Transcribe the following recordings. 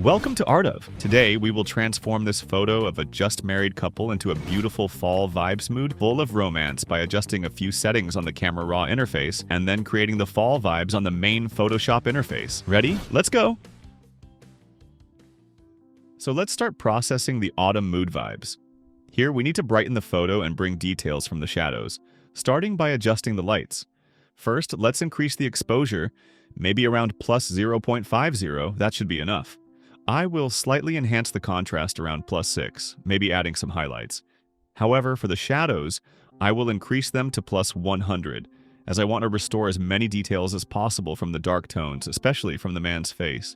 Welcome to Art of. Today, we will transform this photo of a just married couple into a beautiful fall vibes mood full of romance by adjusting a few settings on the Camera Raw interface and then creating the fall vibes on the main Photoshop interface. Ready? Let's go! So let's start processing the autumn mood vibes. Here, we need to brighten the photo and bring details from the shadows, starting by adjusting the lights. First, let's increase the exposure, maybe around plus 0.50, that should be enough. I will slightly enhance the contrast around plus 6, maybe adding some highlights. However, for the shadows, I will increase them to plus 100, as I want to restore as many details as possible from the dark tones, especially from the man's face.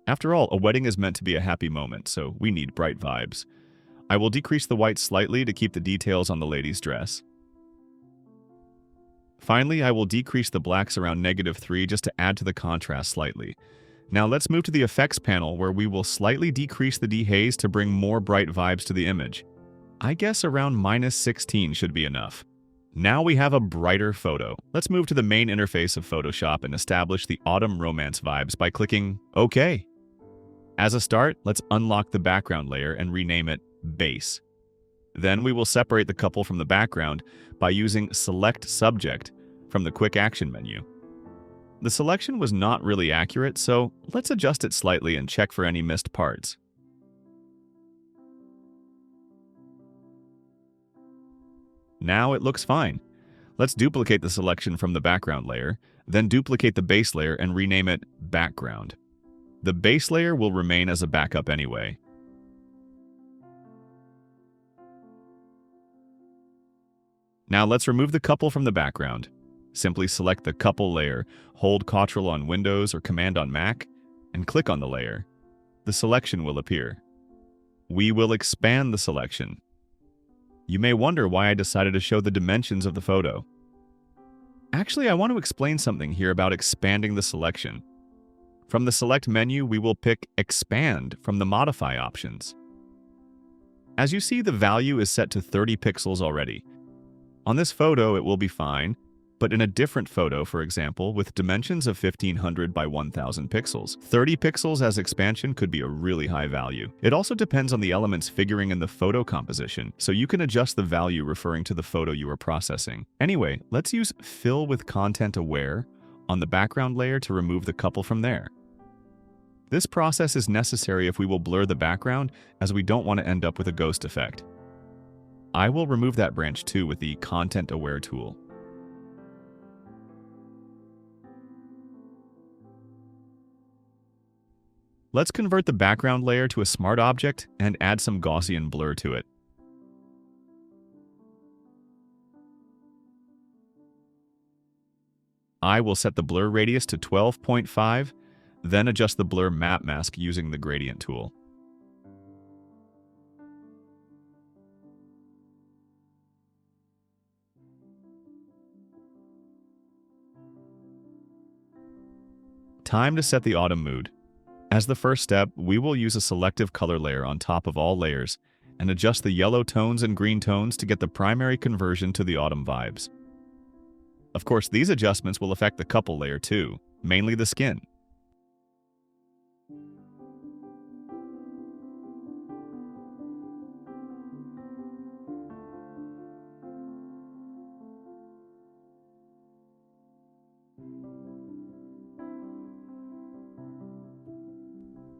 After all, a wedding is meant to be a happy moment, so we need bright vibes. I will decrease the white slightly to keep the details on the lady's dress. Finally, I will decrease the blacks around -3 just to add to the contrast slightly. Now let's move to the effects panel where we will slightly decrease the dehaze to bring more bright vibes to the image. I guess around -16 should be enough. Now we have a brighter photo. Let's move to the main interface of Photoshop and establish the autumn romance vibes by clicking OK. As a start, let's unlock the background layer and rename it Base. Then we will separate the couple from the background by using Select Subject from the Quick Action menu. The selection was not really accurate, so let's adjust it slightly and check for any missed parts. Now it looks fine. Let's duplicate the selection from the background layer, then duplicate the base layer and rename it Background. The base layer will remain as a backup anyway. Now let's remove the couple from the background. Simply select the couple layer, hold Ctrl on Windows or Command on Mac, and click on the layer. The selection will appear. We will expand the selection. You may wonder why I decided to show the dimensions of the photo. Actually, I want to explain something here about expanding the selection. From the Select menu, we will pick Expand from the Modify options. As you see, the value is set to 30 pixels already. On this photo, it will be fine, but in a different photo, for example, with dimensions of 1500 by 1000 pixels, 30 pixels as expansion could be a really high value. It also depends on the elements figuring in the photo composition, so you can adjust the value referring to the photo you are processing. Anyway, let's use Fill with Content Aware on the background layer to remove the couple from there. This process is necessary if we will blur the background, as we don't want to end up with a ghost effect. I will remove that branch too with the Content Aware tool. Let's convert the background layer to a smart object and add some Gaussian blur to it. I will set the blur radius to 12.5, then adjust the blur map mask using the gradient tool. Time to set the autumn mood. As the first step, we will use a selective color layer on top of all layers and adjust the yellow tones and green tones to get the primary conversion to the autumn vibes. Of course, these adjustments will affect the couple layer too, mainly the skin.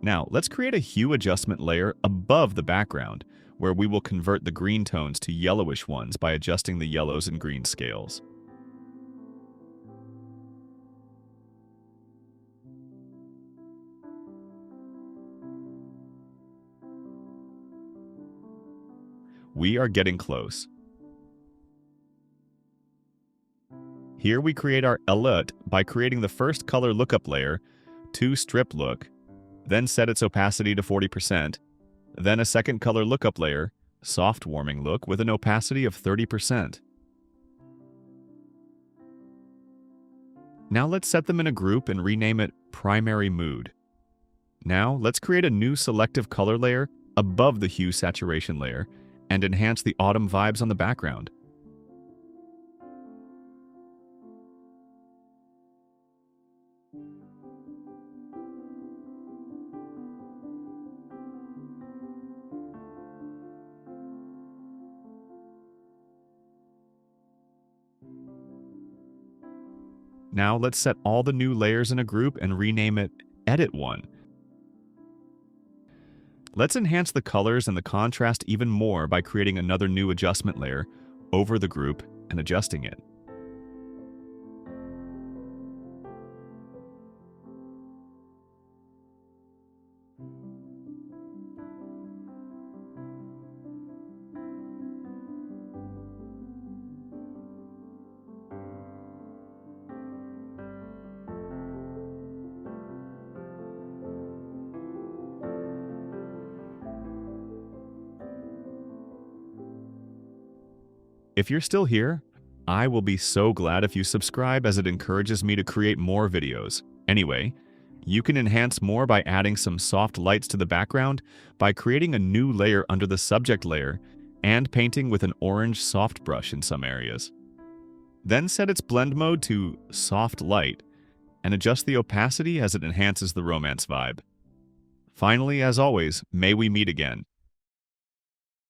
Now, let's create a hue adjustment layer above the background, where we will convert the green tones to yellowish ones by adjusting the yellows and green scales. We are getting close. Here we create our alert by creating the first color lookup layer to strip look, then set its opacity to 40%, then a second color lookup layer, soft warming look with an opacity of 30%. Now let's set them in a group and rename it Primary Mood. Now let's create a new selective color layer above the hue saturation layer and enhance the autumn vibes on the background. Now let's set all the new layers in a group and rename it Edit 1. Let's enhance the colors and the contrast even more by creating another new adjustment layer over the group and adjusting it. If you're still here, I will be so glad if you subscribe as it encourages me to create more videos. Anyway, you can enhance more by adding some soft lights to the background by creating a new layer under the subject layer and painting with an orange soft brush in some areas. Then set its blend mode to soft light and adjust the opacity as it enhances the romance vibe. Finally, as always, may we meet again.